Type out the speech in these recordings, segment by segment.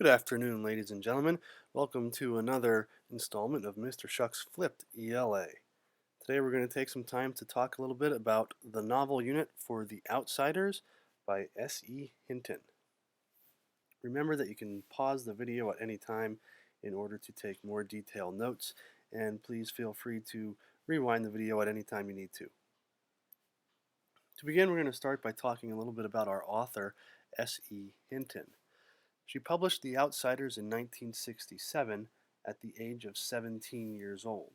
Good afternoon, ladies and gentlemen. Welcome to another installment of Mr. Shuck's Flipped ELA. Today we're going to take some time to talk a little bit about the novel unit for The Outsiders by S.E. Hinton. Remember that you can pause the video at any time in order to take more detailed notes, and please feel free to rewind the video at any time you need to. To begin, we're going to start by talking a little bit about our author, S.E. Hinton. She published The Outsiders in 1967 at the age of 17 years old.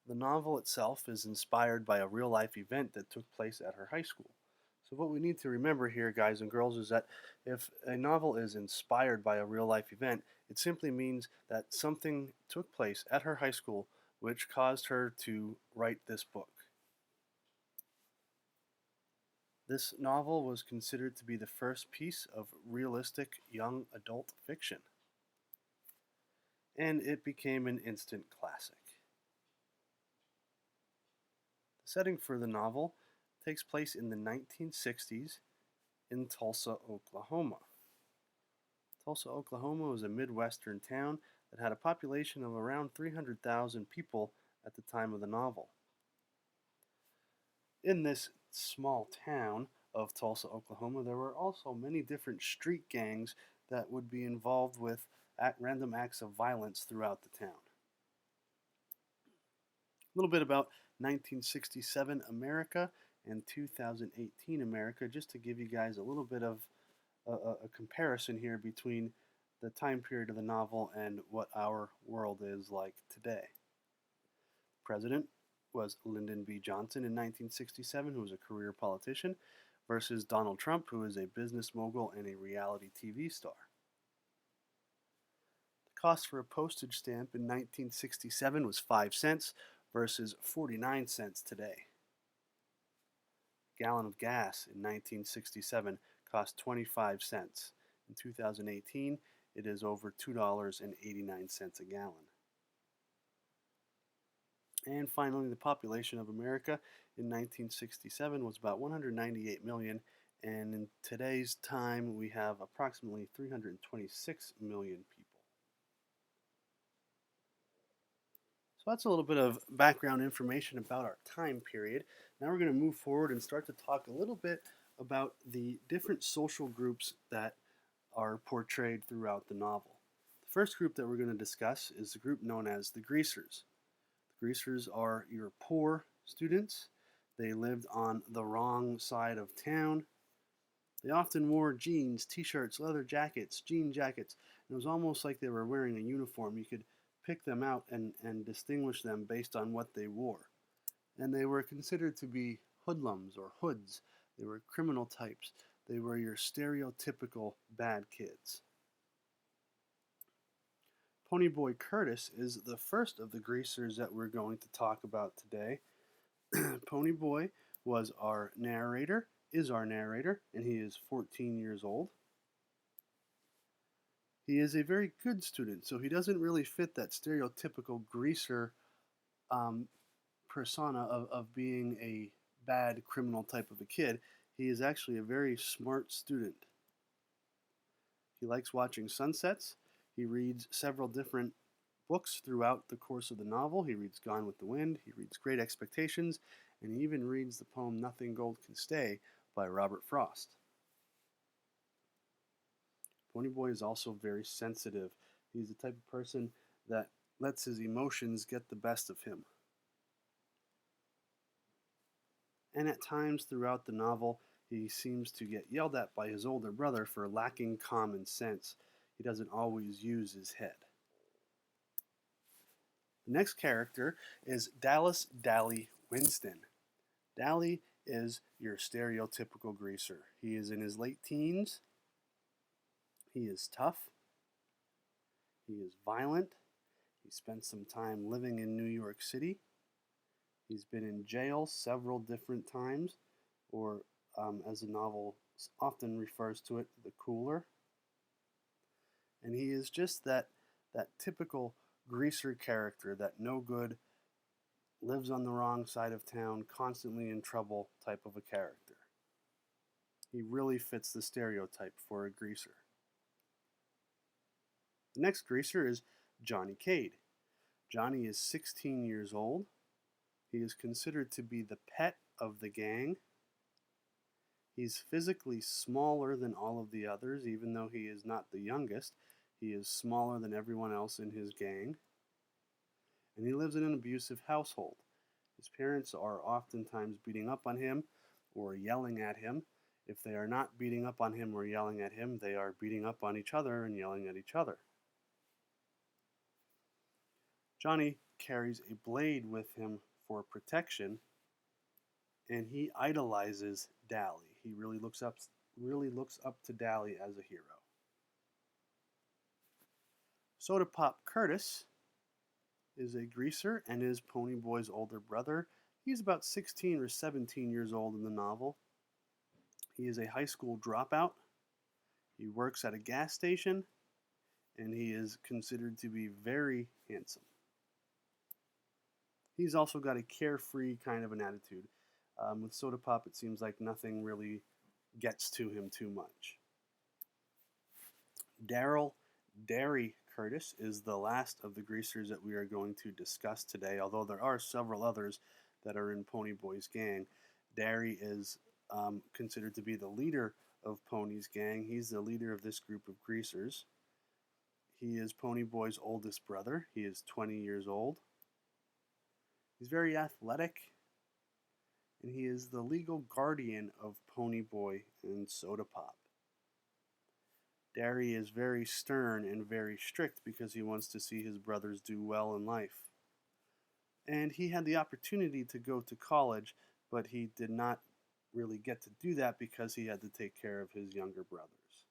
The novel itself is inspired by a real-life event that took place at her high school. So what we need to remember here, guys and girls, is that if a novel is inspired by a real-life event, it simply means that something took place at her high school which caused her to write this book. This novel was considered to be the first piece of realistic young adult fiction, and it became an instant classic. The setting for the novel takes place in the 1960s in Tulsa, Oklahoma. Tulsa, Oklahoma was a Midwestern town that had a population of around 300,000 people at the time of the novel. In this small town of Tulsa, Oklahoma, there were also many different street gangs that would be involved with random acts of violence throughout the town. A little bit about 1967 America and 2018 America, just to give you guys a little bit of a comparison here between the time period of the novel and what our world is like today. The president was Lyndon B. Johnson in 1967, who was a career politician, versus Donald Trump, who is a business mogul and a reality TV star. The cost for a postage stamp in 1967 was 5 cents versus 49 cents today. A gallon of gas in 1967 cost 25 cents. In 2018, it is over $2.89 a gallon. And finally, the population of America in 1967 was about 198 million, and in today's time we have approximately 326 million people. So that's a little bit of background information about our time period. Now we're going to move forward and start to talk a little bit about the different social groups that are portrayed throughout the novel. The first group that we're going to discuss is the group known as the Greasers. The Greasers are your poor students. They lived on the wrong side of town. They often wore jeans, t-shirts, leather jackets, jean jackets. And it was almost like they were wearing a uniform. You could pick them out and distinguish them based on what they wore. And they were considered to be hoodlums or hoods. They were criminal types. They were your stereotypical bad kids. Ponyboy Curtis is the first of the Greasers that we're going to talk about today. Ponyboy was our narrator, and he is 14 years old. He is a very good student, so he doesn't really fit that stereotypical greaser persona of being a bad criminal type of a kid. He is actually a very smart student. He likes watching sunsets. He reads several different books throughout the course of the novel. He reads Gone with the Wind, he reads Great Expectations, and he even reads the poem Nothing Gold Can Stay by Robert Frost. Ponyboy is also very sensitive. He's the type of person that lets his emotions get the best of him. And at times throughout the novel, he seems to get yelled at by his older brother for lacking common sense. He doesn't always use his head. The next character is Dallas Dally Winston. Dally is your stereotypical greaser. He is in his late teens. He is tough. He is violent. He spent some time living in New York City. He's been in jail several different times, or as the novel often refers to it, the cooler. And he is just that typical greaser character, that no good, lives on the wrong side of town, constantly in trouble type of a character. He really fits the stereotype for a greaser. The next greaser is Johnny Cade. Johnny is 16 years old. He is considered to be the pet of the gang. He's physically smaller than all of the others, even though he is not the youngest. He is smaller than everyone else in his gang. And he lives in an abusive household. His parents are oftentimes beating up on him or yelling at him. If they are not beating up on him or yelling at him, they are beating up on each other and yelling at each other. Johnny carries a blade with him for protection, and he idolizes Dally. He really looks up to Dally as a hero. Soda Pop Curtis is a greaser and is Ponyboy's older brother. He's about 16 or 17 years old in the novel. He is a high school dropout. He works at a gas station, and he is considered to be very handsome. He's also got a carefree kind of an attitude. With Soda Pop, it seems like nothing really gets to him too much. Daryl Derry Curtis is the last of the greasers that we are going to discuss today, although there are several others that are in Ponyboy's gang. Derry is considered to be the leader of Pony's gang. He's the leader of this group of greasers. He is Ponyboy's oldest brother. He is 20 years old. He's very athletic, and he is the legal guardian of Ponyboy and Soda Pop. Derry is very stern and very strict because he wants to see his brothers do well in life. And he had the opportunity to go to college, but he did not really get to do that because he had to take care of his younger brothers.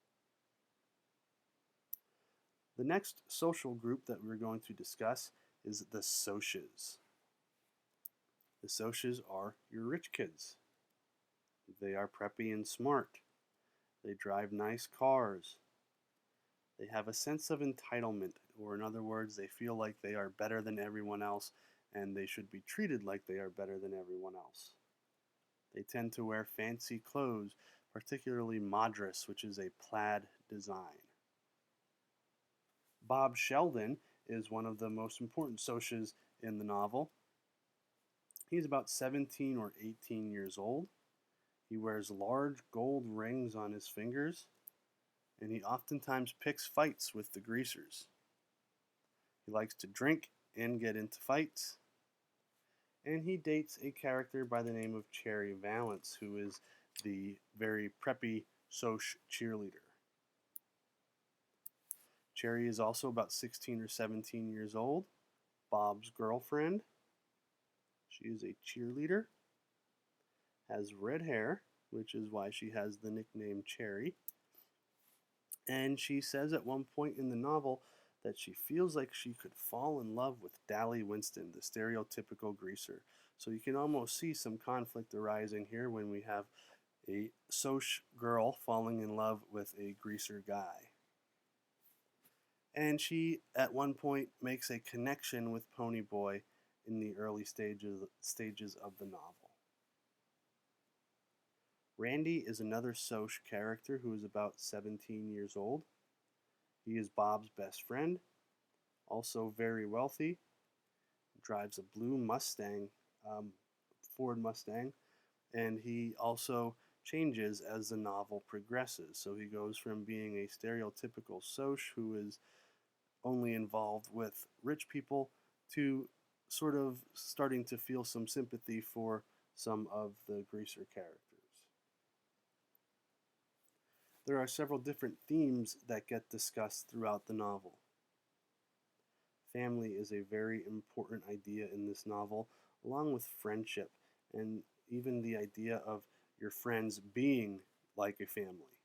The next social group that we're going to discuss is the Socs. The Socs are your rich kids. They are preppy and smart. They drive nice cars. They have a sense of entitlement, or in other words, they feel like they are better than everyone else and they should be treated like they are better than everyone else. They tend to wear fancy clothes, particularly Madras, which is a plaid design. Bob Sheldon is one of the most important Socs in the novel. He's about 17 or 18 years old. He wears large gold rings on his fingers, and he oftentimes picks fights with the greasers. He likes to drink and get into fights, and he dates a character by the name of Cherry Valance, who is the very preppy Soc cheerleader. Cherry is also about 16 or 17 years old, Bob's girlfriend. She is a cheerleader, has red hair, which is why she has the nickname Cherry. And she says at one point in the novel that she feels like she could fall in love with Dally Winston, the stereotypical greaser. So you can almost see some conflict arising here when we have a Soc girl falling in love with a greaser guy. And she, at one point, makes a connection with Ponyboy in the early stages of the novel. Randy is another Soc character who is about 17 years old. He is Bob's best friend, also very wealthy, drives a blue Mustang, Ford Mustang, and he also changes as the novel progresses. So he goes from being a stereotypical Soc who is only involved with rich people to sort of starting to feel some sympathy for some of the greaser characters. There are several different themes that get discussed throughout the novel. Family is a very important idea in this novel, along with friendship and even the idea of your friends being like a family.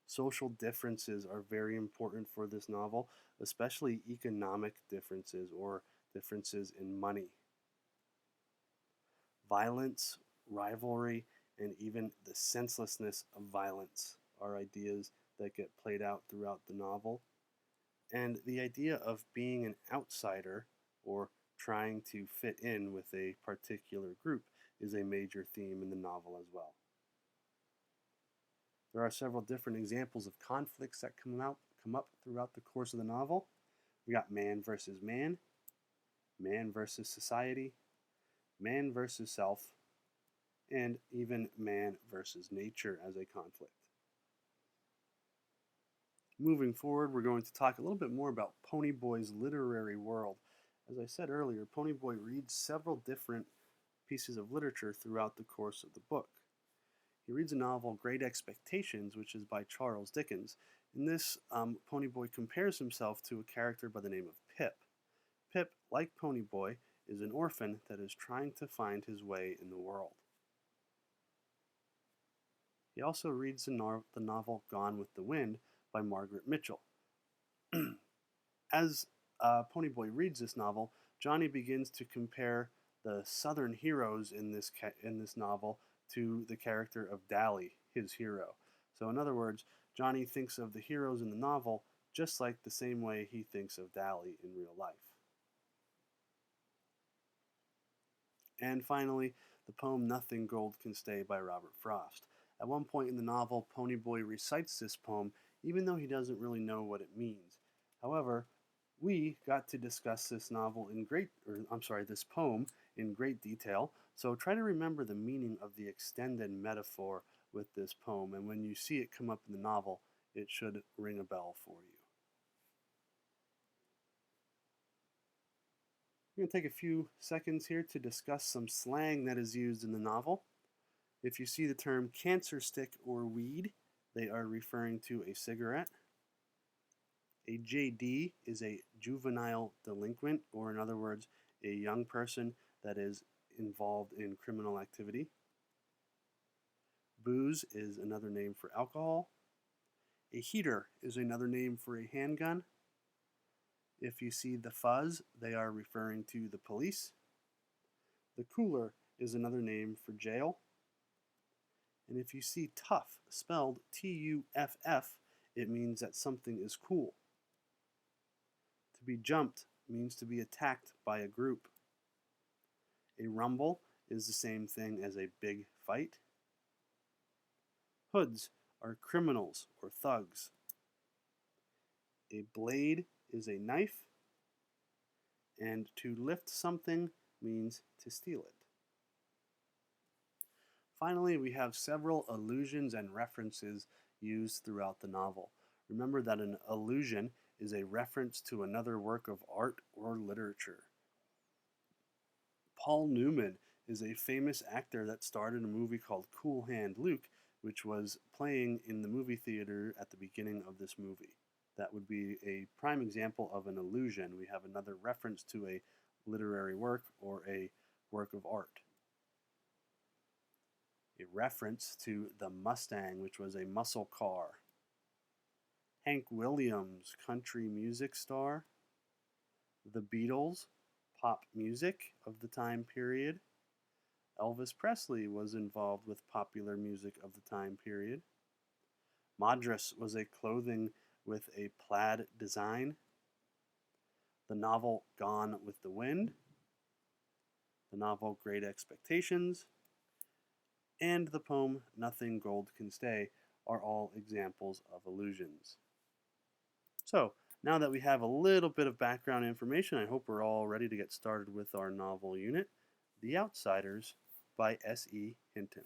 Social differences are very important for this novel, especially economic differences or differences in money. Violence, rivalry, and even the senselessness of violence are ideas that get played out throughout the novel. And the idea of being an outsider or trying to fit in with a particular group is a major theme in the novel as well. There are several different examples of conflicts that come up throughout the course of the novel. We got man versus man versus society, man versus self, and even man versus nature as a conflict. Moving forward, we're going to talk a little bit more about Ponyboy's literary world. As I said earlier, Ponyboy reads several different pieces of literature throughout the course of the book. He reads a novel, Great Expectations, which is by Charles Dickens. In this, Ponyboy compares himself to a character by the name of Pip. Pip, like Ponyboy, is an orphan that is trying to find his way in the world. He also reads the novel Gone with the Wind by Margaret Mitchell. As Ponyboy reads this novel, Johnny begins to compare the Southern heroes in this novel to the character of Dally, his hero. So in other words, Johnny thinks of the heroes in the novel just like the same way he thinks of Dally in real life. And finally, the poem Nothing Gold Can Stay by Robert Frost. At one point in the novel, Ponyboy recites this poem even though he doesn't really know what it means. However, we got to discuss this this poem in great detail, so try to remember the meaning of the extended metaphor with this poem, and when you see it come up in the novel, it should ring a bell for you. We're going to take a few seconds here to discuss some slang that is used in the novel. If you see the term cancer stick or weed, they are referring to a cigarette. A JD is a juvenile delinquent, or in other words, a young person that is involved in criminal activity. Booze is another name for alcohol. A heater is another name for a handgun. If you see the fuzz, they are referring to the police. The cooler is another name for jail. And if you see tough, spelled Tuff, it means that something is cool. To be jumped means to be attacked by a group. A rumble is the same thing as a big fight. Hoods are criminals or thugs. A blade is a knife, and to lift something means to steal it. Finally, we have several allusions and references used throughout the novel. Remember that an allusion is a reference to another work of art or literature. Paul Newman is a famous actor that starred in a movie called Cool Hand Luke, which was playing in the movie theater at the beginning of this movie. That would be a prime example of an allusion. We have another reference to a literary work or a work of art. A reference to the Mustang, which was a muscle car. Hank Williams, country music star. The Beatles, pop music of the time period. Elvis Presley was involved with popular music of the time period. Madras was a clothing with a plaid design. The novel Gone with the Wind. The novel Great Expectations. And the poem Nothing Gold Can Stay are all examples of allusions. So, now that we have a little bit of background information, I hope we're all ready to get started with our novel unit, The Outsiders by S.E. Hinton.